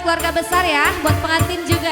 keluarga besar ya, buat pengantin juga.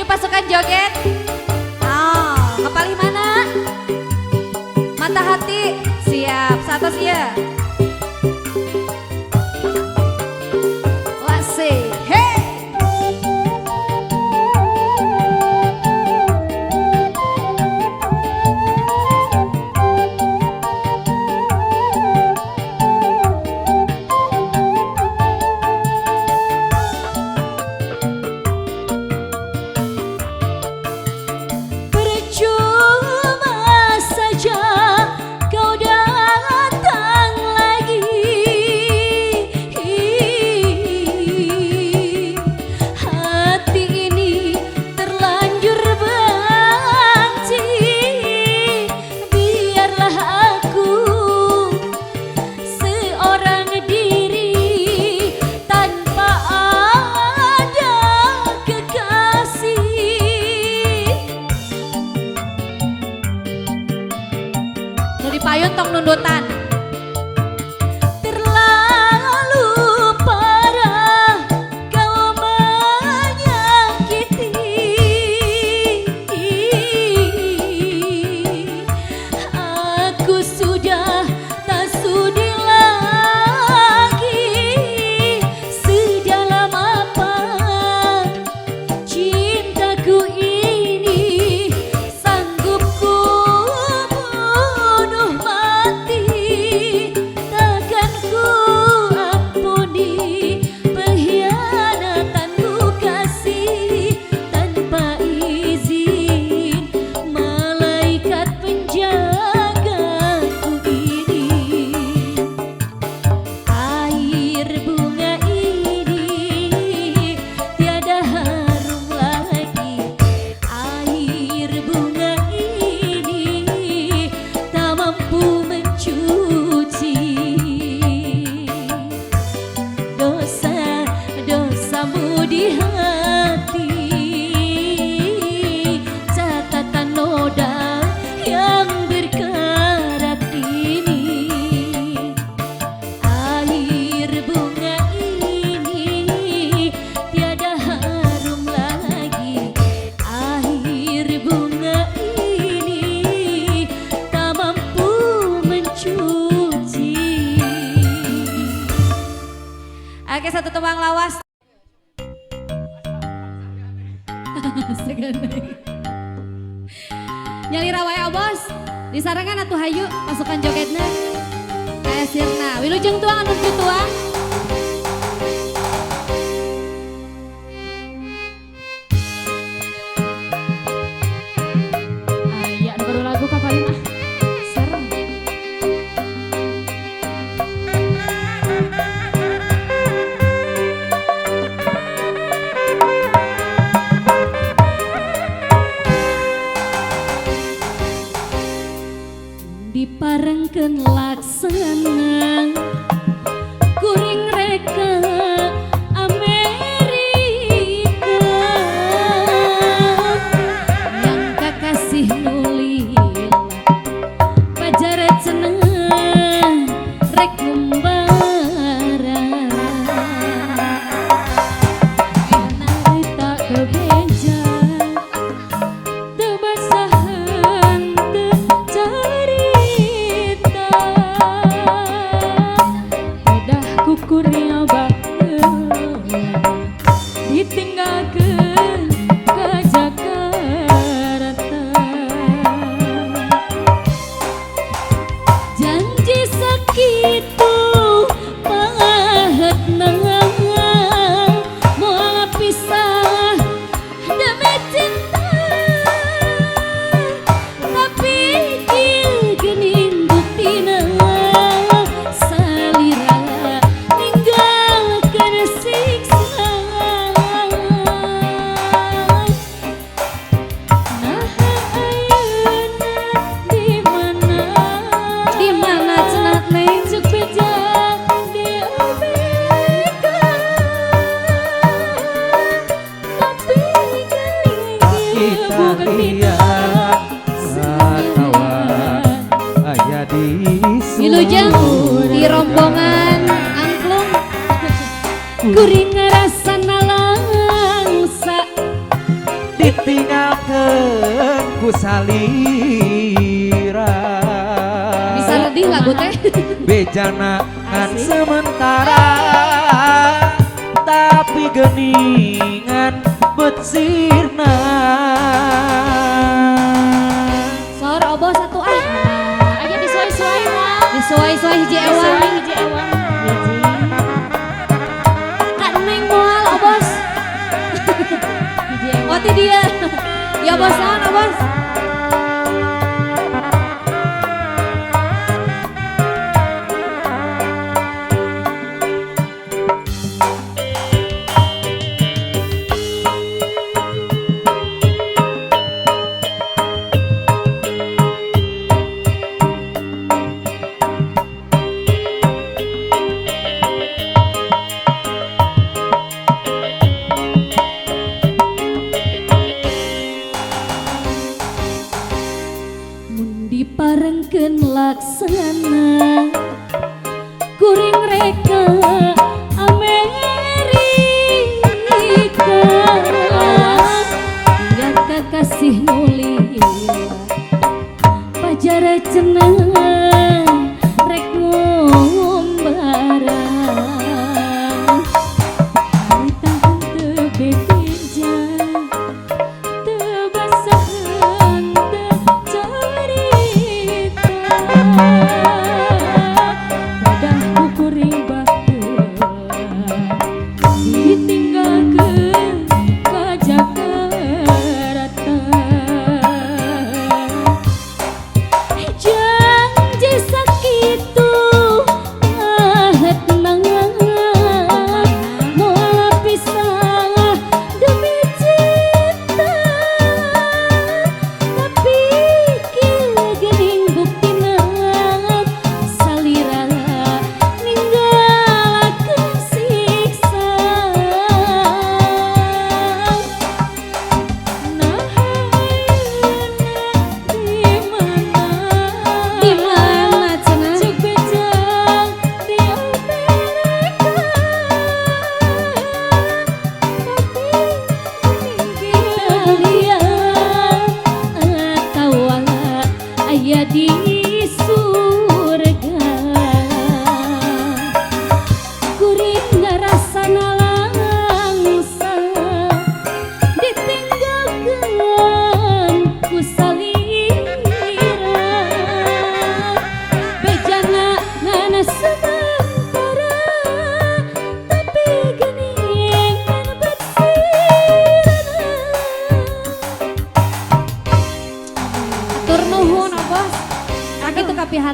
Pasukan joget. Oh, kepalih mana? Mata hati. Siap, satu ya. Wasih, hey. Payun tong nundutan. Terlalu parah kau menyakiti. Aku sudah tak sudi lagi. Sedalam apa cintaku ini, sanggup ku di hati, catatan noda yang berkarat ini. Air bunga ini tiada harum lagi. Air bunga ini tak mampu mencuci. Oke, satu tembang lawas. Nyali rawaya bos. Disarankan atuh hayu pasukan jogetna. Kayak sirna. Wilujeng tuang anu tuang. Aya baru lagu kapalin ah. Serem. Diparengkeun laksana kuring reka Amerika yang kakasih nulila pajar cenah rek ngumbara narita kebeja teu basahan teu carita udah kukurnya baheula ditinggalkeun ka Jakarta janji sakitu pahetna moal pisah demi cinta tapi ieu geuning buktina salira ninggalkeun siksa nah ayeuna di mana cenah neng cek beja di Amerika tapi Kita bukan lihat wartawan aya di Wilujeng di rombongan angklung kuring ngarasana langsa ditinggalkeun ku salira bisa lebih lagu teh bejana ngan sementara tapi geuningan betsirna sor obo satu ah aja disuai-suai mah disuai-suai hiji ewang Kak Neng moal obos Wati dia ya bos naon obos mun diparengkeun laksana kuring reka Amerika yang kakasih nulila pajar cenah rek ngumbara harita teu bebeja teu basahan teu carita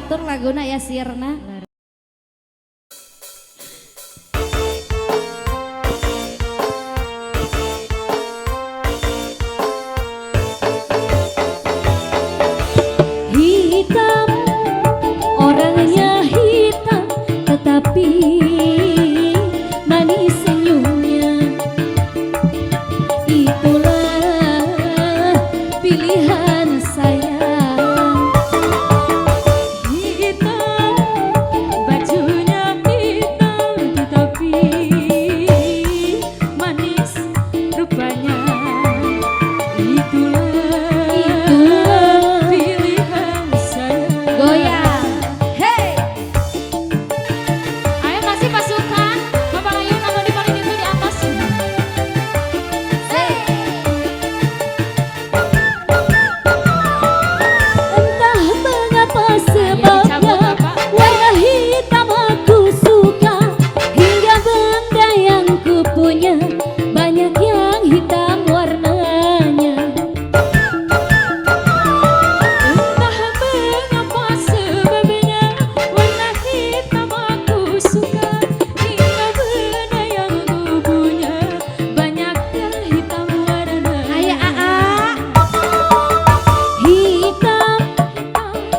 batur laguna ya sirna. Hitam, orangnya hitam, tetapi manis senyumnya. Itulah pilihan saya. Hitam, bajunya hitam, tetapi manis rupanya. Itulah pilihan saya. Goyang, hey. Ayo masih pasukan, Bapak Layu nama di paling itu di atas. Hey. Entah mengapa sebabnya warna hitam aku suka, hingga benda yang kupunya banyak yang hitam warnanya. Entah mengapa sebabnya warna hitam aku suka, hingga benda yang kupunya banyak yang hitam warnanya. Ayo hitam,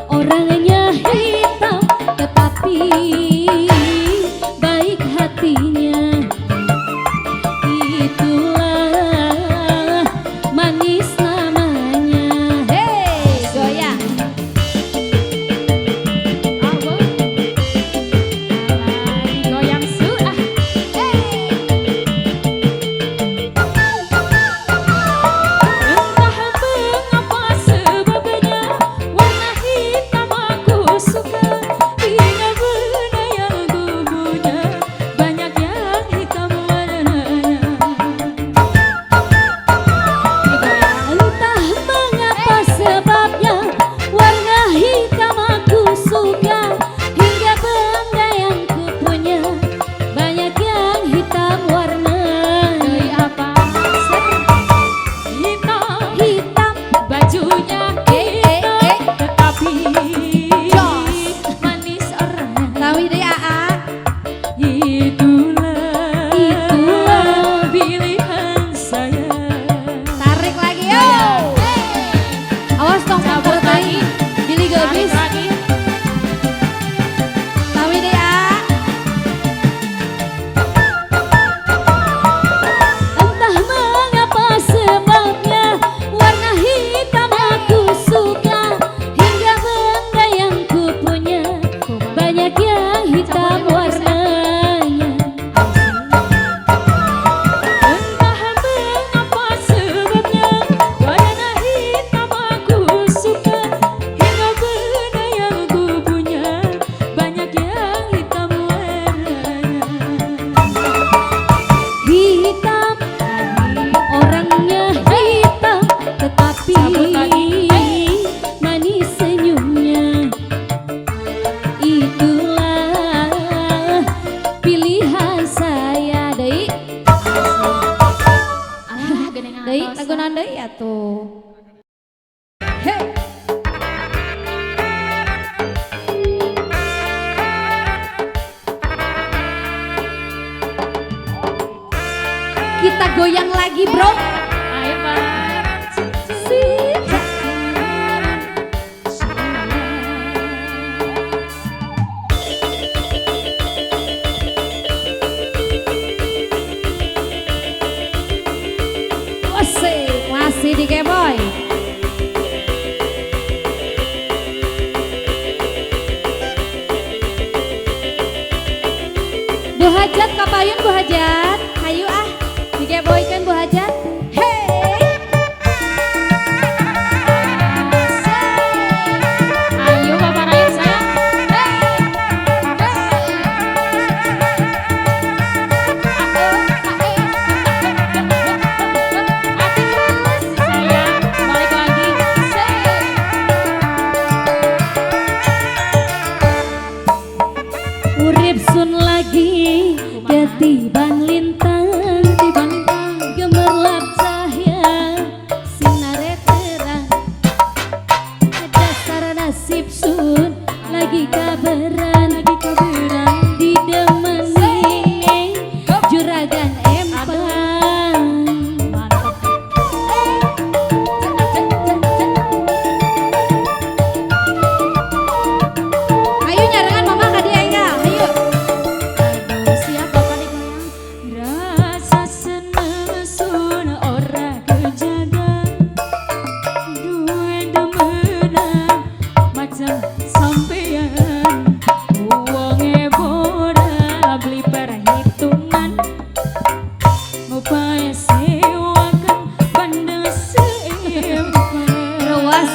orangnya hitam, tetapi baik hatinya. Itulah manis namanya. Hey, goyang. Awo. Goyang su. Hey. Entah mengapa sebabnya warna hitam aku suka, hingga benda yang kupunya banyak yang hitam warnanya. Entah mengapa sebabnya warna hitam aku suka, hingga benda yang kupunya banyak yang hitam warnanya. Apa? Hitam, bajunya hitam, tetapi manis orangnya. Tahu deh Itulah pilihan saya. Tarik lagi yo. Awas tong sabut lagi. Billy Gobis. Tahu deh Entah mengapa sebabnya warna hitam aku suka, hingga benda yang kupunya banyak yang hitam warnanya. Entah mengapa sebabnya warna hitam aku suka, hingga benda yang kupunya banyak yang hitam warnanya. Hitam, orangnya hitam, tetapi manis senyumnya. Itulah pilihan saya. Deui lagunan deui atuh. Hey. Kita goyang lagi, bro. Ayo, Pak. Masih di Keboy. Bu Hajat kapayun Bu Hajat. Hayu digeboykeun Bu Hajat. Hey. Ayo Bapak Rayun sayang. Sayang, balik lagi. Urip sun lagi ketiban lintang. sewakan bandeng seempat. Rewas,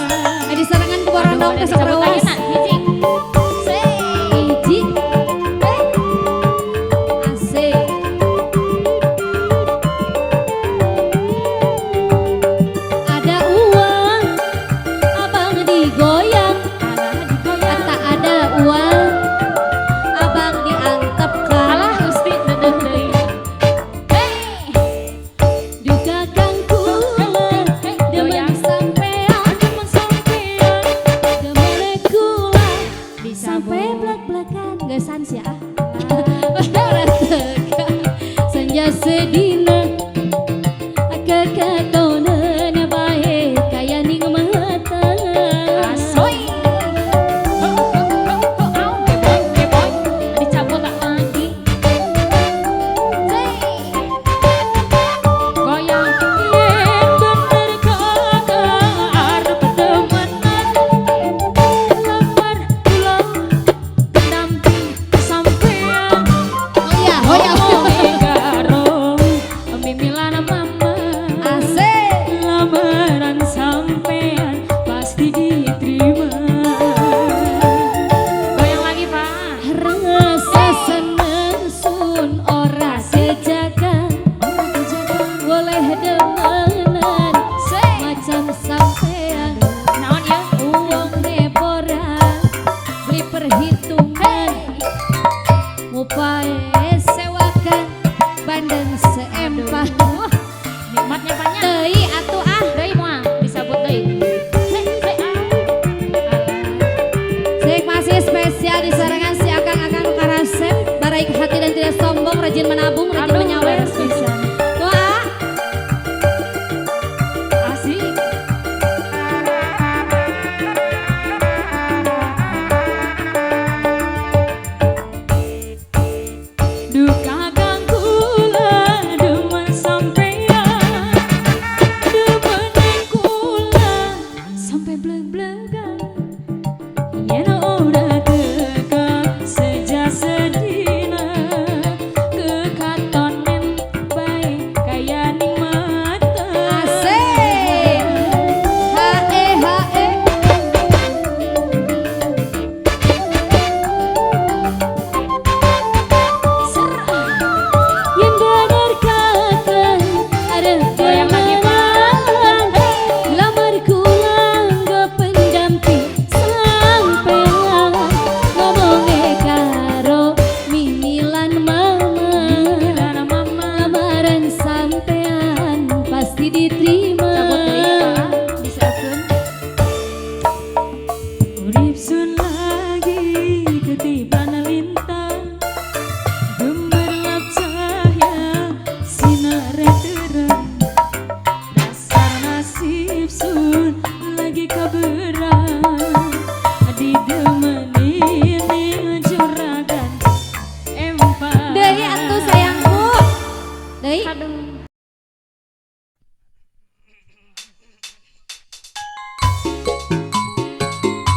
di serangan ke Borondong ke Rewas. Hiji, asik. Ada uang, abang digoyang. Kata ada uang, abang diantepkan. Alah gusti dedeh deui. Duka kangku demen sampean, demen kula sampai blek-blekan gesan sia. Senja sedina kekatonan bae kaya ning mata. Asoy. Dicabut tak lagi. Goyang yen bener kata arep temenan. Lamar kula pendamping sampean. Oh iya, garong mimilan mama. Asik. Lamaran sampean pasti diterima. Goyang lagi, Pak. Rasa seneng sun ora sejaga. Boleh demenan macam sampean. Naon ya? Uang deboran beli perhitungan. Mupae sewakan bandeng seempat. Nikmatnya banyak. Deui atuh ah. Deui moal disebut deui. Sik masih spesial di serangan si akang-akang Karasep. Baik hati dan tidak sombong, rajin menabung, rajin menyawer bisa. Doa. Asik. Duka kangkula demen sampean, demen kula sampai bleg-blegan. Yen ora teka seja sedina kekatonen bae kaya ning mata. Asik. Hae hae. Yang benar kata ada kemenangan. Lamar kula nggo pendamping sampean. Ngomongnya karo mimilan mama. Lamaran sampean pasti diterima. Urip sun lagi ketiban lintang. Gemerlap cahaya sinar terang. Dasar nasib sun lagi kaberang. Didemenin ning juragan empat. Deui atuh sayangku. Deui.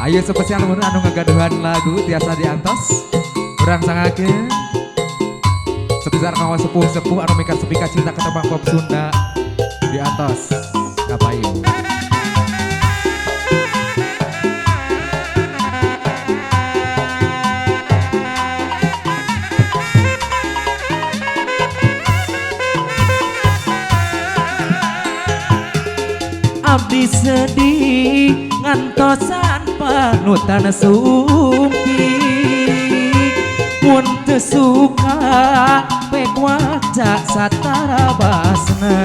Ayo spesial mun anu ngagaduhan lagu tiasa diantos. Urang sangakeun sebesar kawan sepuh-sepuh anu mikir sepika cinta ketembang pop Sunda diantos kapayu. Abdi sedih ngantosan panutan sumpi. Mun teu suka pek waca satara basna.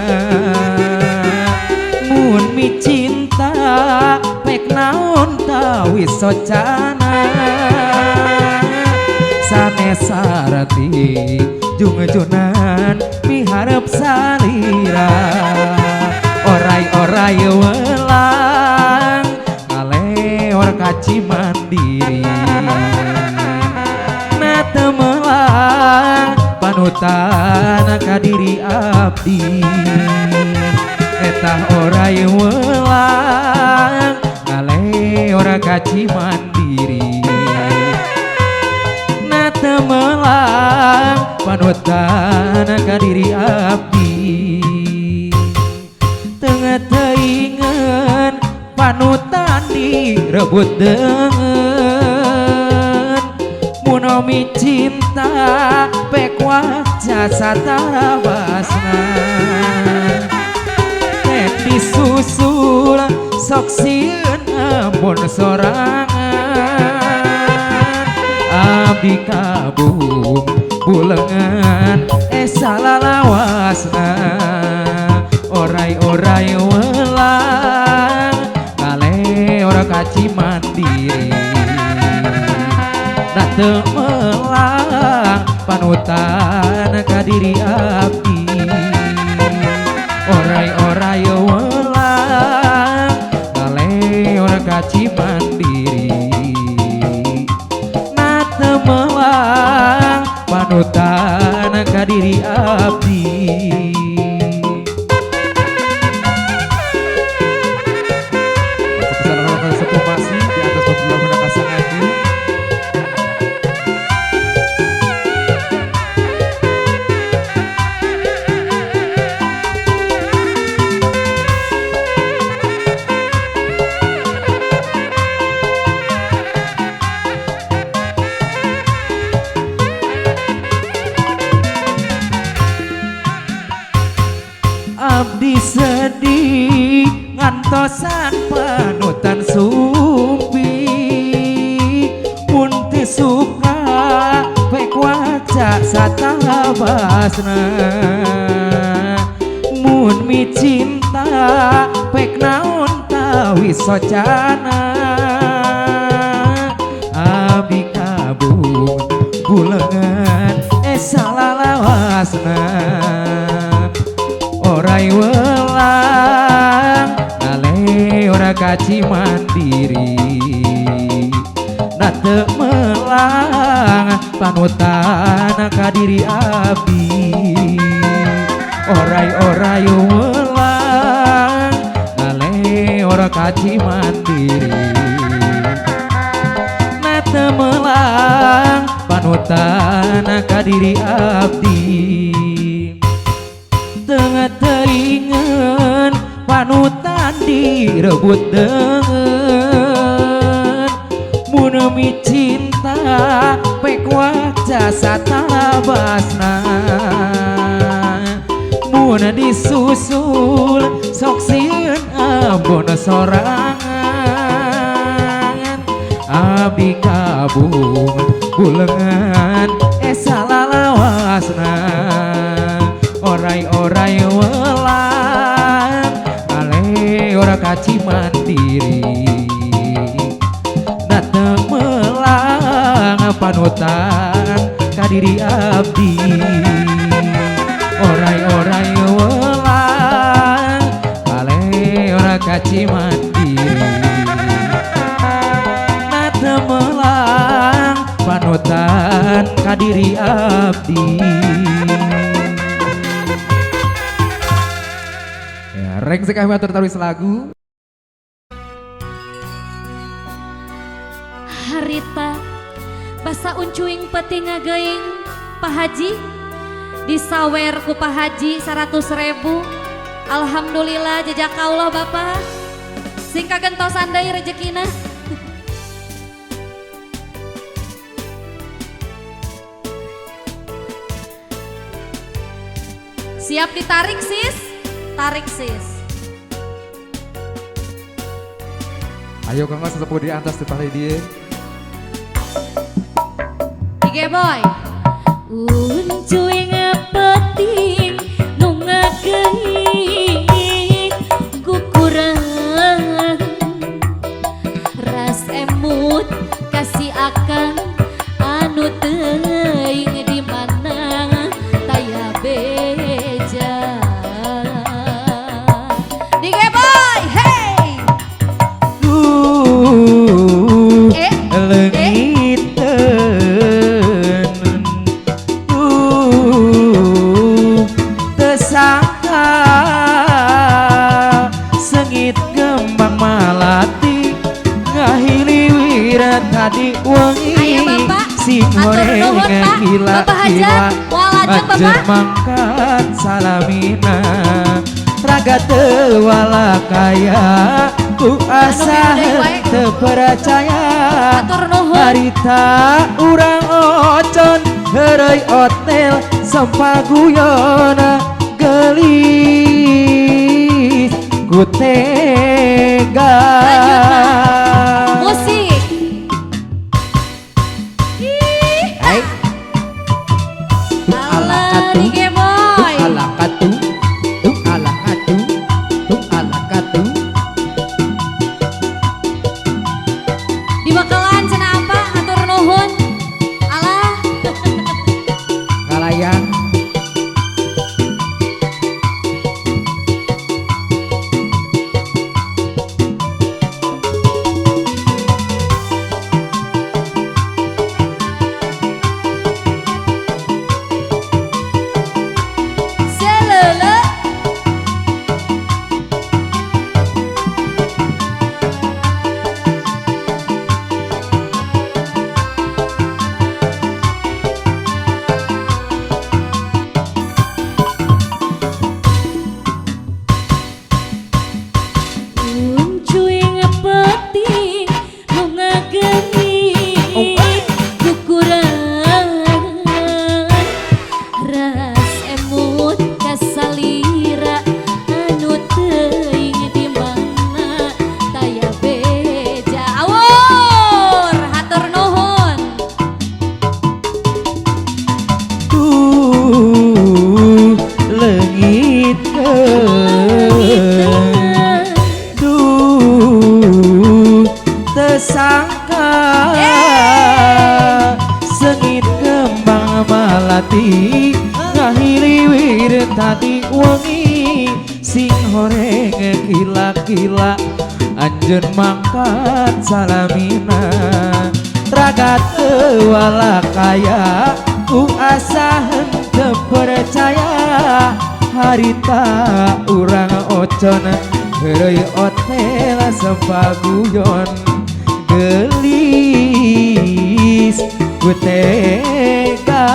Mun mi cinta pek naon tawis socana. Sanes sarati jung junan miharep salira. Orai-orai welang ngaleor kaci mandiri. Na teu melang panutan ka diri abdi. Etah orai welang ngaleor kaci mandiri. Na teu melang panutan ka diri abdi. direbut dengan munomi cinta pek wajah satara basna disusul sok sieun ampun sorangan abdi kabung bulengan salalawasna orai-orai welang kale ora kaci mandiri na teu melang panutan ka diri abdi orai-orai welang kale ora kaci mandiri na teu melang panutan ka diri abdi. Pesan kalau sepuh masih di atas pembulan penakasan lagi. Abdi sedih ngantosan panutan sumpi mun teu suka pek wajah satabasna mun mi cinta pek naon tawi socana abdi kabung bulengan salalawasna orai welang kale ora kaci mandiri na teu melang panutan ka diri abdi orai-orai welang kale ora kaci mandiri na teu melang panutan ka diri abdi tengah teringan panutan direbut dengan munemi cinta pek wajah satabasna mun disusul sok sieun ampun sorangan abdi kabung bulengan salalawasna orai-orai welang kale ora kaci mandiri na teu melang panutan ka diri abdi orai-orai welang kale ora kaci mandiri na teu melang panutan ka diri abdi. Reng sekali atur taruh selagu harita basa uncuing peti ngageing Pak Haji disawer ku Pak Haji 100.000 alhamdulillah jejak Allah Bapak sing kagentosan deui rezekina siap ditarik sis tarik sis. Ayo Kang Mas sesepuh di atas tepali dia. Tiga boy. Uncuing peting nu ngageing kukurang ras emut kasih akan anu teuing di mana taya beja. Tiga boy, hey. Tesangka sengit gembang malati ngahili tadi wengi sing gorengan gila-gila ajar mangkat salamina raga teu wala kaya ku asa teu percaya Atur nuhun. harita urang ocon heureuy hotel sampaguyona gelis ku tega. Musik. Hai Ala di Boy. ala katu ala katu ala katu Di bakalan cenah apa atur nuhun. Alah. kalayang Selele. Uncuing peting nu ngageni kukurangan ras emut kasalira anu teuing di mana taya beja awur hatur nuhun. leungit tersangka sengit kembang malati ngahiliwir tadi wengi sing horeng kila-kila anjeun mangkat salamina ragat wala kaya ku asa henteu percaya harita urang ocon heureuy hotel sampaguyon gelis ku tega.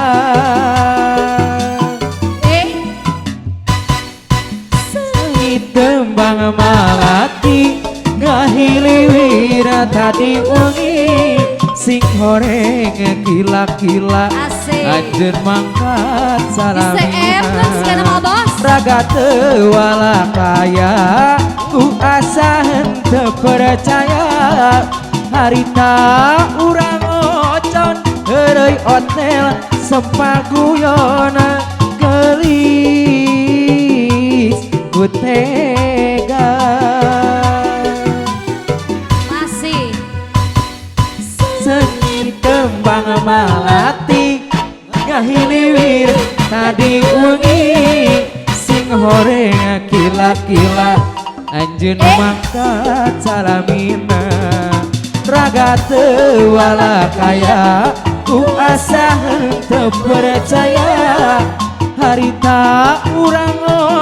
Sengit tembang malati ngahiliwir tadi wengi sing horeng kila-kila Asik. anjeun mangkat Bisa em kan segala mah bos. raga teu wala kaya ku asa henteu percaya harita urang ocon heureuy hotel sampaguyona gelis ku tega. Masih. Sengit kembang malati ngahiliwir tadi wengi sing horeng kila-kila anjeun mangkat salamina raga teu wala kaya ku asa henteu percaya harita urang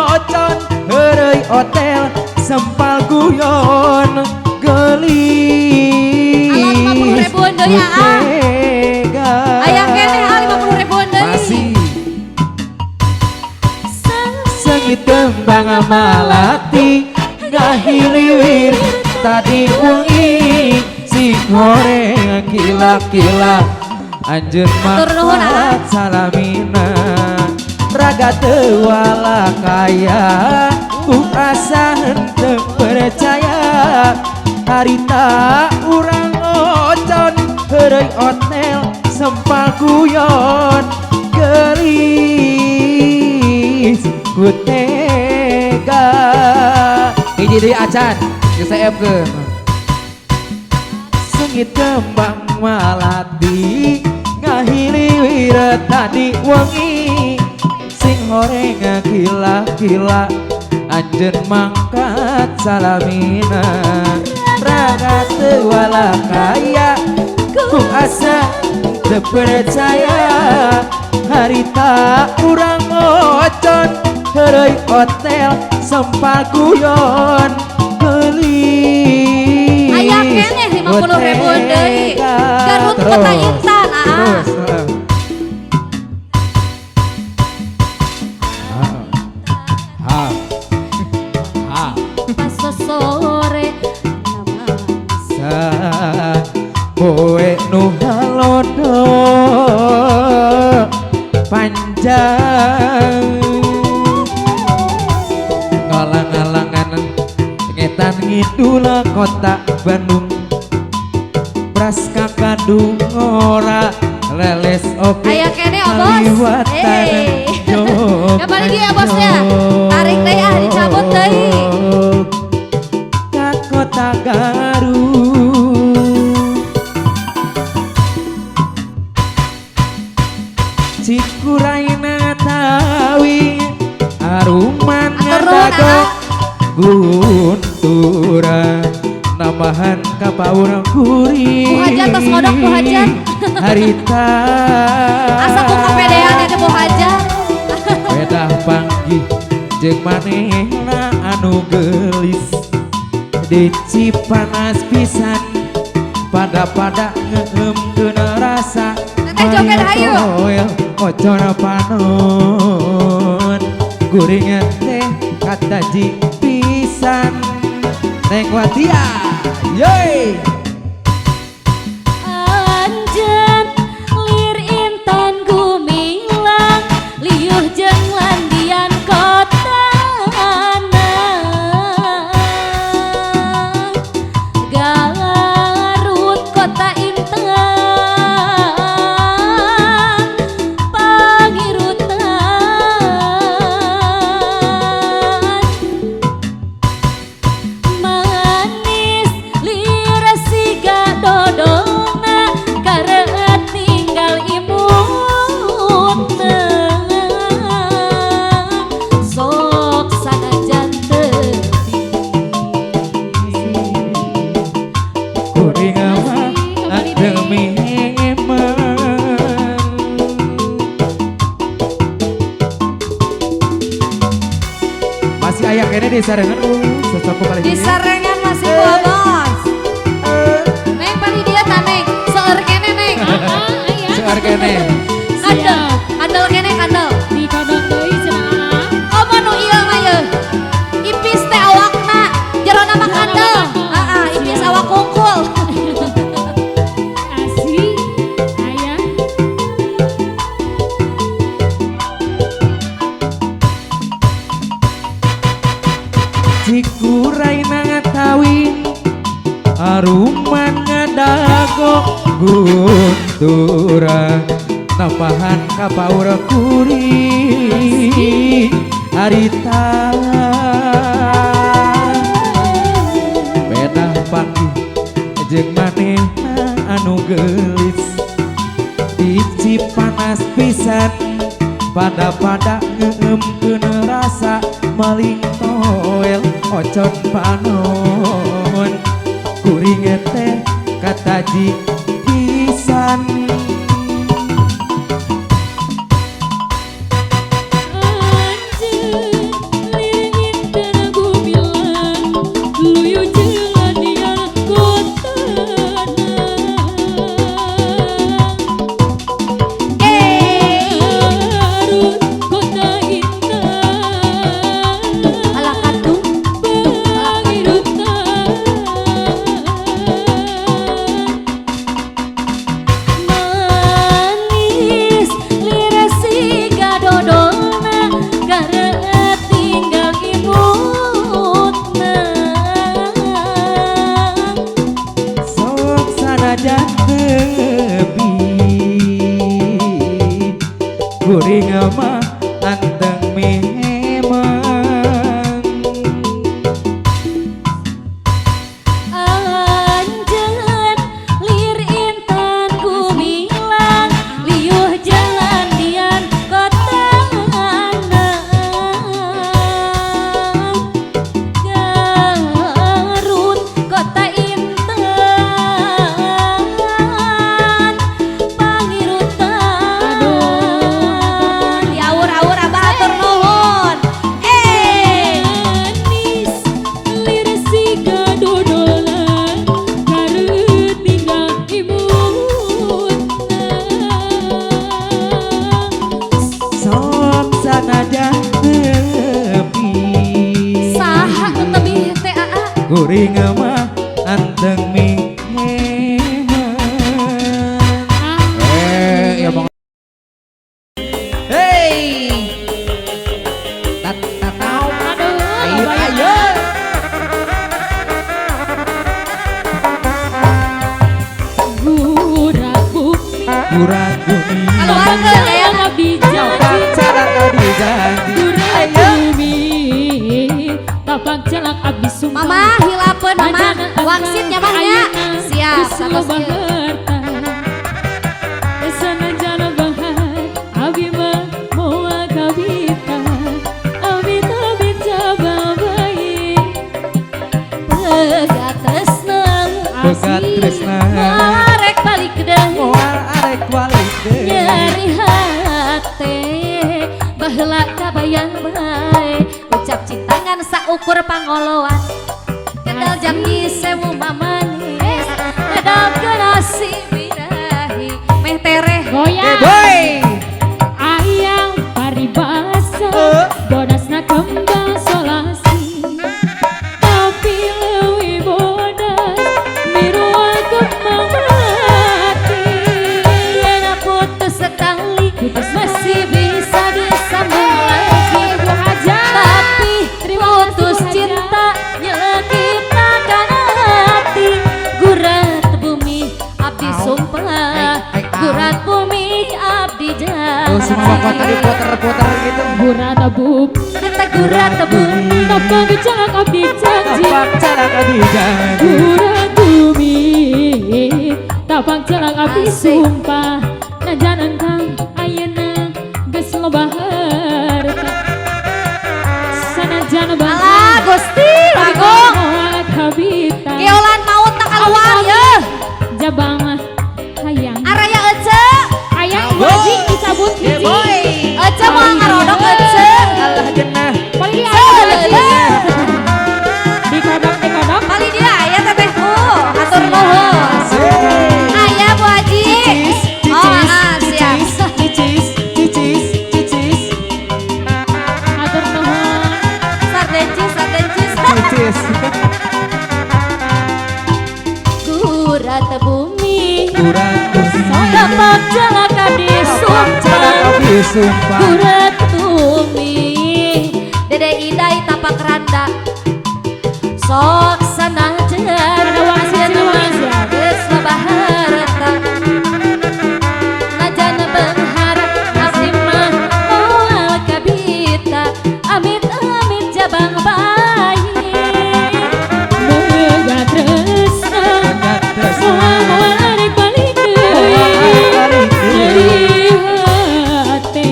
ocon heureuy hotel sempal guyon gelis Ala 50.000 deui ya. tega. Aya keneh 50.000 deui. Masih sengit kembang malati ngahiliwir tadi wengi si goreng kila-kila anjeun Atur nuhun, mangkat salamina raga teu wala kaya ku asa henteu percaya harita urang ocon heureuy hotel sempal guyon gelis ku tega. Hiji deui acan geus saepkeun. Sengit kembang malati ngahiliwir tadi wengi sing horeng kila-kila anjeun mangkat salamina raga teu wala kaya ku asa teu percaya harita urang ocon heureuy hotel sempal guyon gelis Aya keneh 50.000 deui. Garut Kota Intan ah. Ha. Pas sore nu halodo panjang ngalang-alangan ngetan ngidul kota Bandung pras kakadung ora leles oke Ayo kene oh bos. Kembali dia bosnya. Tarik deh ah dicabut deh. Ka kota Garut Cikuraina tawi aruman ngadago guntura namahan kapaurang kuring Bu Hajar tos ngodok Bu Hajar harita asa ku kepedean ya Bu Hajar bedah panggih jeung manehna anu gelis di Cipanas pisan pada ngeemkeun rasa Teteh joget hayu ocona panon guring teh kata jing pisan neng watia yeay Anjen lir intan gumilang liuh jeung landian kotana Garut kota intan pangirutan manis lir siga dodona kareut tinggal imutna sok sanajan teu kuring mah demi masih aya kene di sarengan sesapu kali di sarengan masih gua bos neng pari dia taneng seueur kene neng seueur kene kandel kene kandel di kodok deui cenah. oh manu ieu mah yeuh ipis teh awakna jerona mah kandel ipis awak kungkul Asih aya Cikuraina ngatawi aruman ngadago guntura nampahan kapaura kuring harita bedah panggih jeung manehna anu gelis di Cipanas pisan pada ngeemkeun rasa maling toel ocon panon kuring teh kataji pisan anjeun lir intan gumilang liuh jeung landian kotana Garut kota intan alah kadung pangirutan manis lir siga dodona kareut tinggal imutna sok sanajan tebi kuring mah anteng memang anjeun lir intan gumilang liuh jeung landian kotana Garut kota intan pangirutan diaur-aur abah atur nuhun manis lir siga dodolan kareut tinggal imutna sok sanajan tebi saha nu tebih teh aa kuring mah anteng memang Ayo. Gurat bumi Gurat bumi. Keluarga ya. abdi Tapak janji celak abdi janji. Gurat bumi tapak celak abdi sumpah Mama hilapeun mama. Wangsit nyamannya. Siap sama siap. Sanajan bahar abi mah moal kabita abi tabit jabal baik pegat tresna Pegat tresna. arek balik deui Moal arek balik deui. nyeri hate baheula kabayang bae Ucap cinta ngan saukur pangoloan. kendal janji sewu mamanis kedal genasi birahi Meh tereh. goyang Boy. ayang paribasa bodasna kembang solasi tapi leuwih bodas mirua kembang mati yen putus sekali masih bisa disambung lagi tapi putus cinta nyekitakan hati gurat bumi abdi sumpah gurat bumi abdi Tuh semua janji kota diputer-puter gitu. gurat bumi kata gurat bumi tapak celak abdi janji Tapak celak abdi janji. gurat bumi tapak celak abdi Asik. sumpah najan engkang ayeuna geus loba harta sanajan Alah bahar Gusti Agung. moal kabita Keolan maut tak keluar ya. jabang mah hayang Araya ece. hayang Boy. waji dicabut hiji Ece mau ngarodok ece. Allah jenah. paling dia Seuleuh. dikodok Pali dia aya tetehku. Hatur nuhun. Aya Bu Haji. Oh, siap. Cicis, cicis, cicis, atur nuhun Sardencis, sardencis. cicis. gurat bumi Gurat bumi. tapak celak abdi Tapak celak sumpah abdi sumpah. gurat bumi Dede Idai tapak randa. Sok sanajan wangsit ayeuna mah siap. geus loba harta. najan benghar abdi mah moal kabita amit amit jabang bayi boga tresna Pegat tresna. moal arek balik Moal arek balik deui. nyeri hate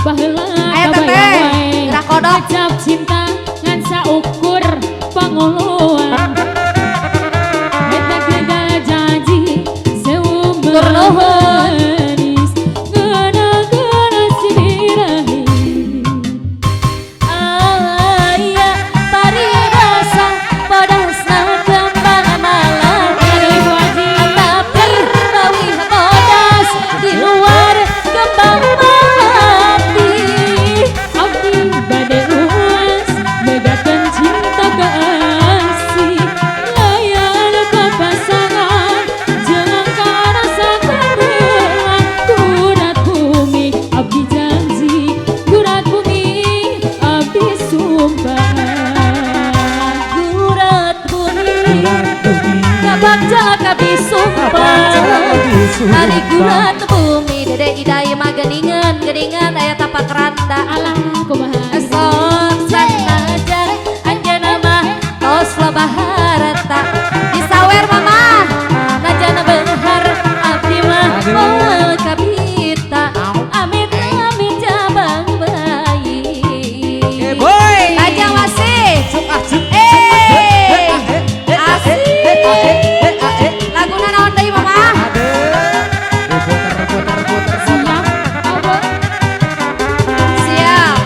baheula Aya teteh, kabayang wae gerak kodok. ngecap cinta ngan saukur panguluan eta gegara janji sewu Tur nuhun. manis gara-gara si birahi aya paribasa bodasna kembang malaki tapi leuwih bodas di luar kembang melati abdi bade luas megatkeun cinta kasih layan ka pasangan jeung ka rasa karelan gurat bumi abdi janji gurat bumi abdi sumpah gurat bumi Gurat bumi. kabak celak abdi sumpah Tapak celak abdi sumpah. Hari gurat bumi Dede Idai mah geningan aya tapak randa. alah kumaha Sok sanajan anjeunna mah tos loba harta. Disawer mama. Najana benghar abdi mah Aduh. moal kabita. Amit amit jabang bayi. Boy. Ajang masih. Asik. Asik. Laguna naon deui mama? Diputer-puter-puter. siap abah Siap.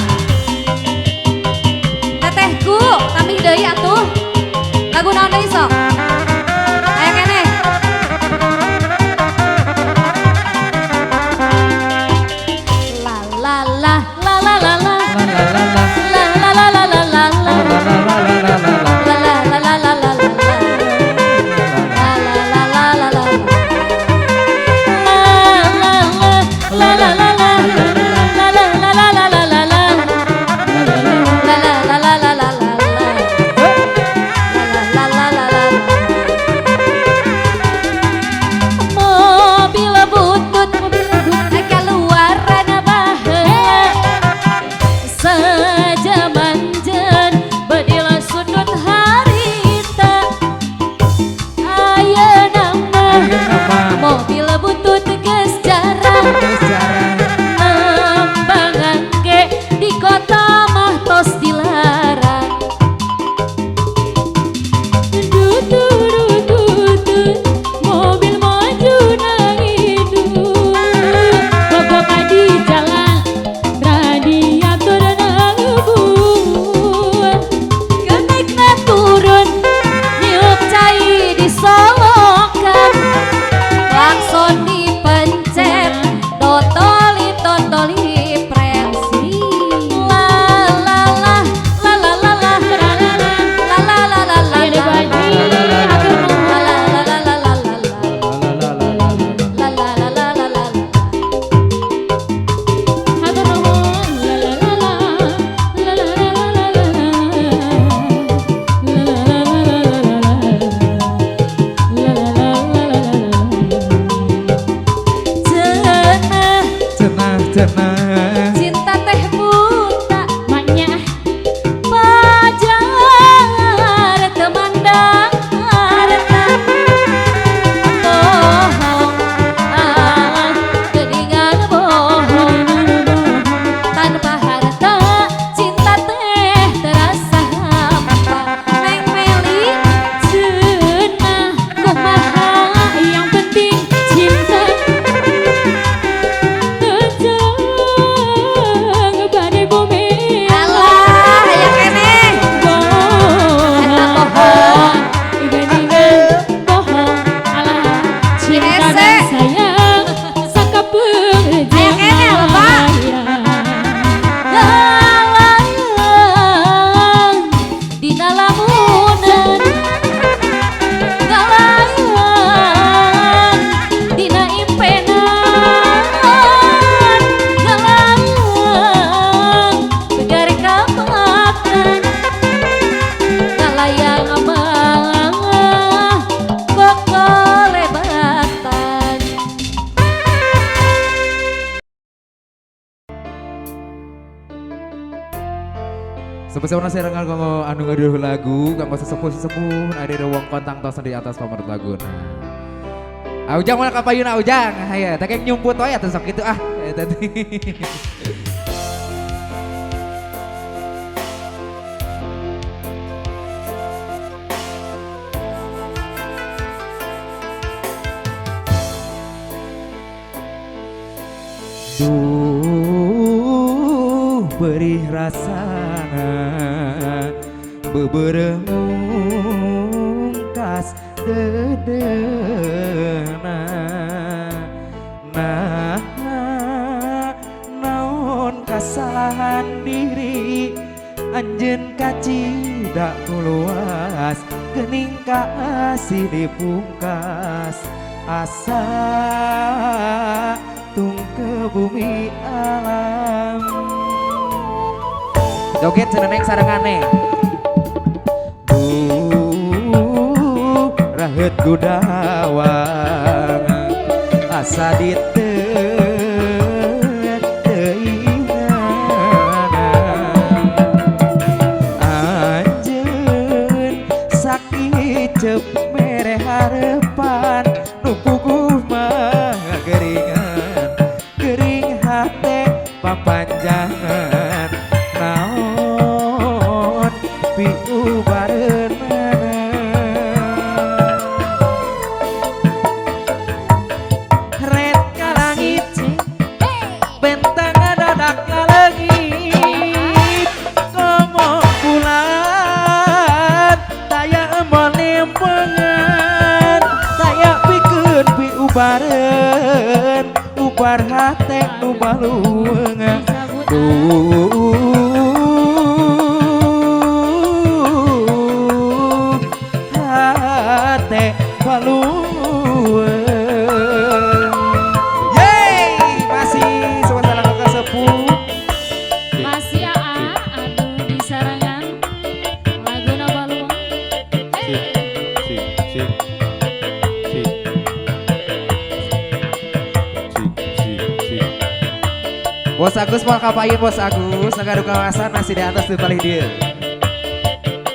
tutut mobil maju nang hidung bapak di jalan radiator nang ngebul kenaikna turun niup cai disolokan Klakson dipencet, totoli presi. La la la la la la la la la la la la Ini baji atur nuhun la la la la la la. atur nuhun la la la la la Cenah cenah Cinta teh buta, maknya pajar temandang harta. Bohong, geningan bohong. Tanpa harta, cinta teh terasa hampa. Neng Meli, cenah kumaha yang penting cinta Tejeng badai bumi alah aya keneh. Eta bohong. Dibandingkan bohong alah cinta Ese. dan sayang sakapeung Aya keneh lho, Pak. Galang dina lamunan, galang dina impenan, galang begar kapakan, kalayang abang kokolebatan. Sebesarnya serangan kanggo anu ngaduh lagu kanggo sesepuh-sesepuh ada wong kontang tos di atas pamer laguna. Aujang mana kapayuna Aujang? Aya teh kek nyumput wae atuh sok kitu ah. Eta teh. Duh perih rasana beberengkas dedena nah naon kasalahan diri anjeun kacida luas geuning kaasih dipungkas asa tung ke bumi alam joget ceneneng sarengane rahet gudawang asa diteuingana anjeun sakit cep mere harepan nu puguh mah geringan gering hate papanjangan naon piu bareun red ka langit bentang dadak ka leungit komo bulan taya embol limpengan taya pikeun piu bareun ubar hate nu balueung hate balueung yeay masih suasana kakak sepuh masih aduh di sarangan laguna baluang Bos Agus mau kapain Bos Agus negara kawasan masih di atas di paling dia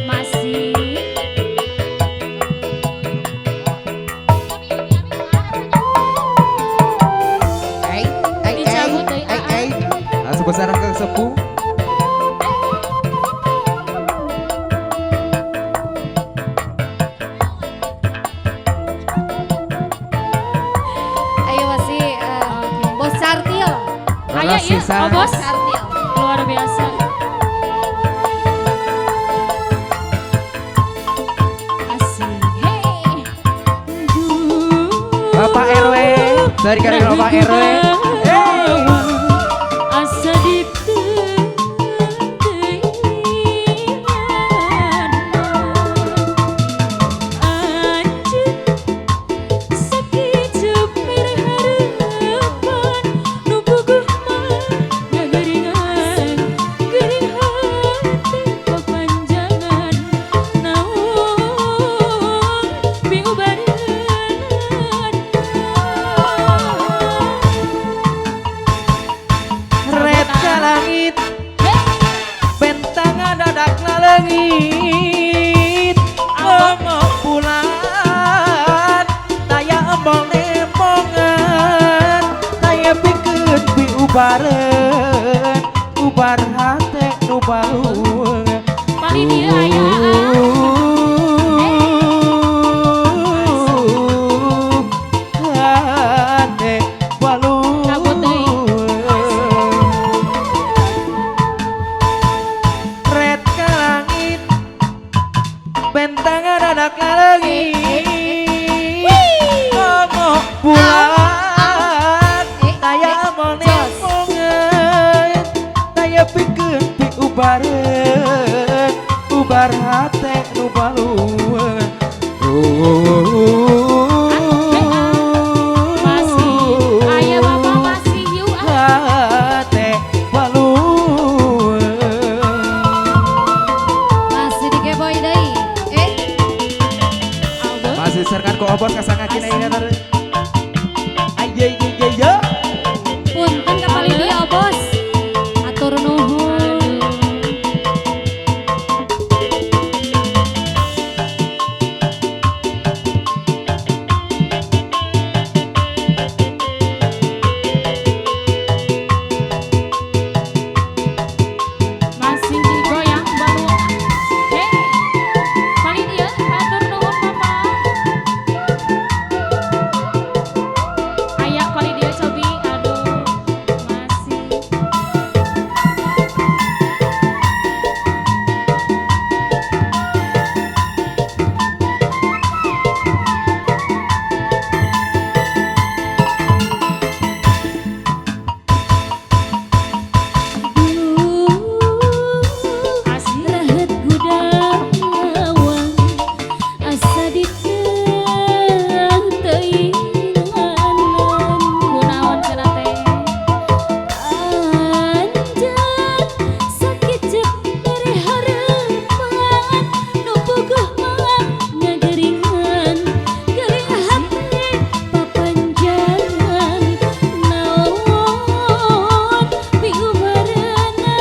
masih dicabut deui sebesar ke sepuh ya, sisa. oh bos. Kartil. Luar biasa. Asik. Hey. Bapak RW dari karya Bapak RW. Asa Red ka langit, bentang dadak ngalengit, ngomong bulan, daya embong nemongan, daya pikeun pi ubareun, ubar hate nu baluung. paling dia aya Hate baluung. Cabut deui. Red ka langit, bentang dadak ngalengit, ngomong bulan, daya embong nemongan, daya pikeun pi ubareun, ubar hate nu baluung. masih aya bapak masih yuk Hate baluung. Masih di Keboy deui. Masih serkan ku obor kasangakin ayeuna teh. Aye ye ye ye. Punten ka paling dia bos. Atur nuhun. masih digoyang baru hei paling dia atur nuhun bapak aya paling dia cobi aduh masih asik Rahat gudang lawang asa diteu teuing alam. kunaon cenah teh Anjan sakit cek dari harapan nu bogoh mah ngageringan gering hati papanjangan naon piubareunna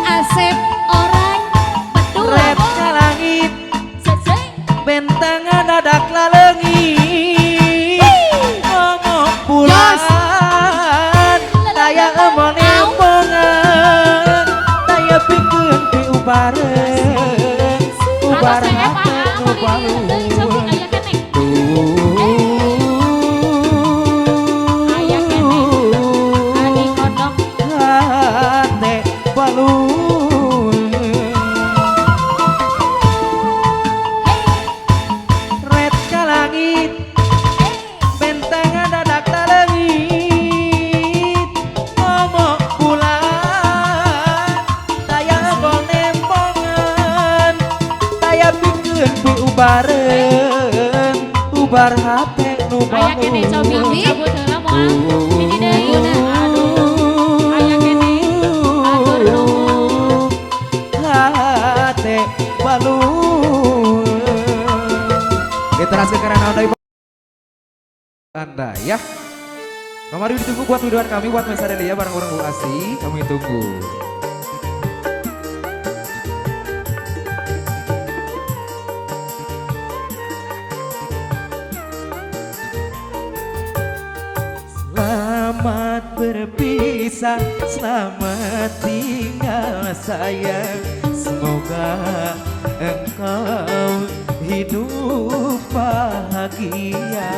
Asep orang betul Red ka langit, sese bentang dadak lalengit, ngomong bulan, daya embong nemongan, daya pikeun pi ubareun, ubar atas saya hate nu pak paling dia teh cobi baluung. aya keneh aya keneh adi kodok Hate baluung. Red ka langit, bentang dadak talengit, ngomong bulan, daya embong nemongan, daya pikeun pi ubareun, ubar hate nu aya keneh cobi baluung. cabut heula moal ini deui aduh aya keneh atur nuhun Hate baluung. Diteraskeun karena Anda Anda ya. Kemarin ditunggu buat videoan kami buat Mas Adelia bareng orang Bu Asi, kami tunggu. Selamat berpisah, selamat tinggal sayang. Semoga engkau hidup bahagia.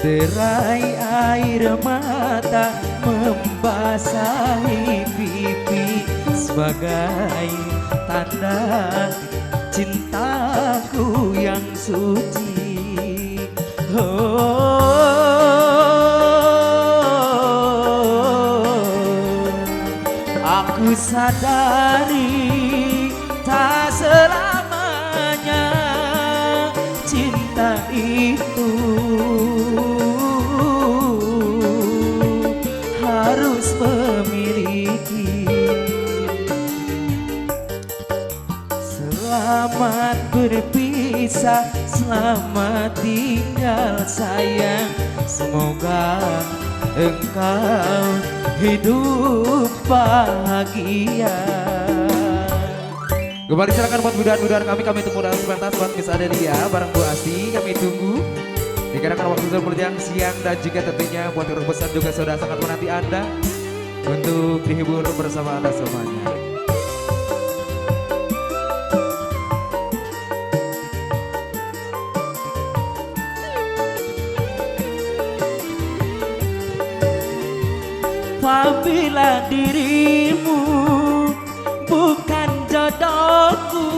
Derai air mata membasahi pipi sebagai tanda cintaku yang suci. Aku sadari tak selamanya cinta itu harus memiliki. Selamat berpisah, selamat tinggal sayang. Semoga engkau hidup bahagia. Kembali silakan buat mudahan-mudahan kami tunggu dalam sebentar buat Miss Adelia bareng Bu Asti, kami tunggu. Dikarenakan waktu sudah berjam siang dan juga tentunya buat yang besar juga sudah sangat menanti Anda untuk dihibur bersama Anda semuanya. Apabila dirimu bukan jodohku,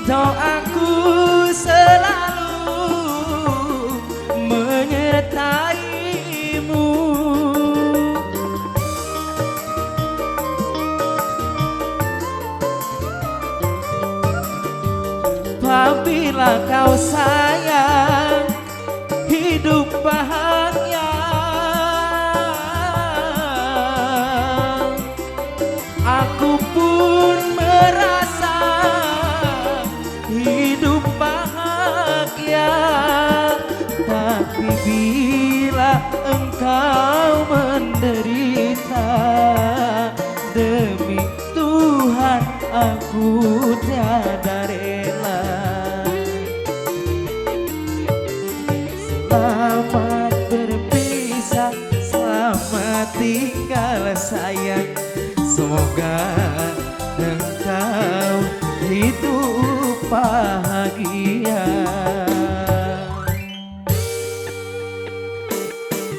doaku selalu menyertaimu. Apabila kau sayang hidup bahagia, aku pun merasa hidup bahagia. Tapi bila engkau menderita, demi Tuhan aku tiada rela. Selamat berpisah, selamat tinggal sayang. Semoga engkau hidup bahagia.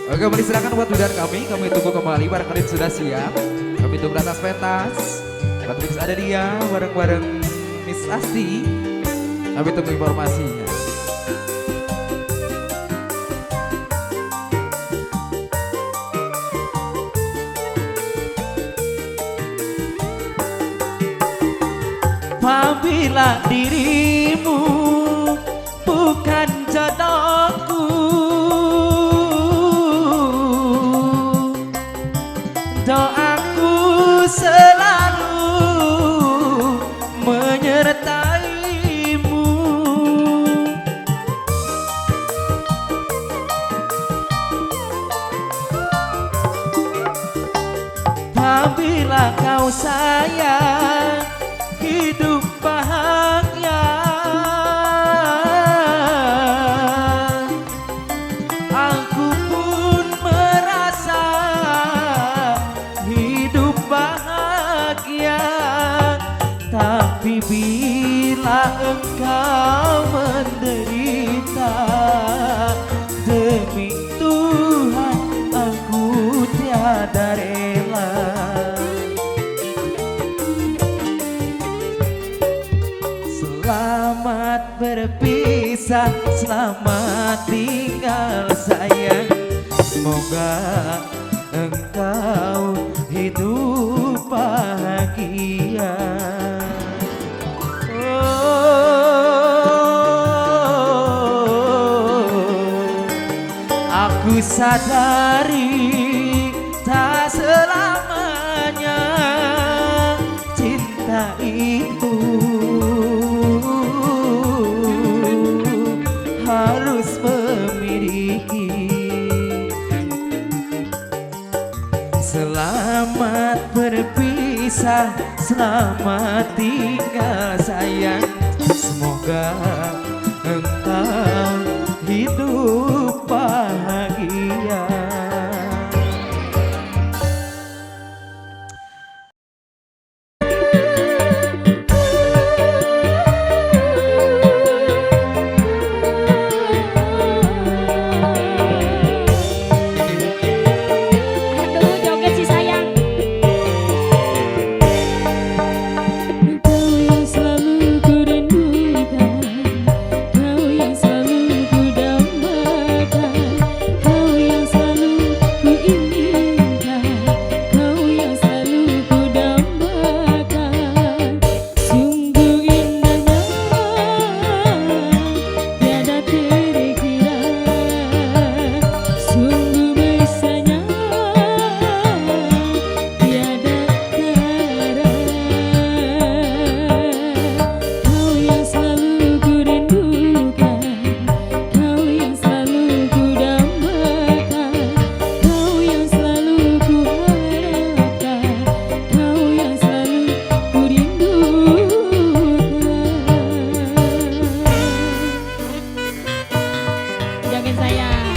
Oke, kembali silakan buat mudahan kami tunggu kembali barangkali sudah siap. Kami tunggu atas pentas. Buat Miss Adelia bareng-bareng Miss Asti. Kami tunggu informasinya. Apabila dirimu bukan jodohku, doaku selalu menyertaimu. Apabila kau sayang hidup bahagia, aku pun merasa hidup bahagia. Tapi bila engkau menderita, demi Tuhan aku tiada rela. Selamat berpisah, selamat tinggal sayang. Semoga engkau hidup bahagia. Aku sadari tak selamanya cinta itu harus memiliki. Selamat berpisah, selamat tinggal sayang. Semoga engkau hidup bahagia. sayang.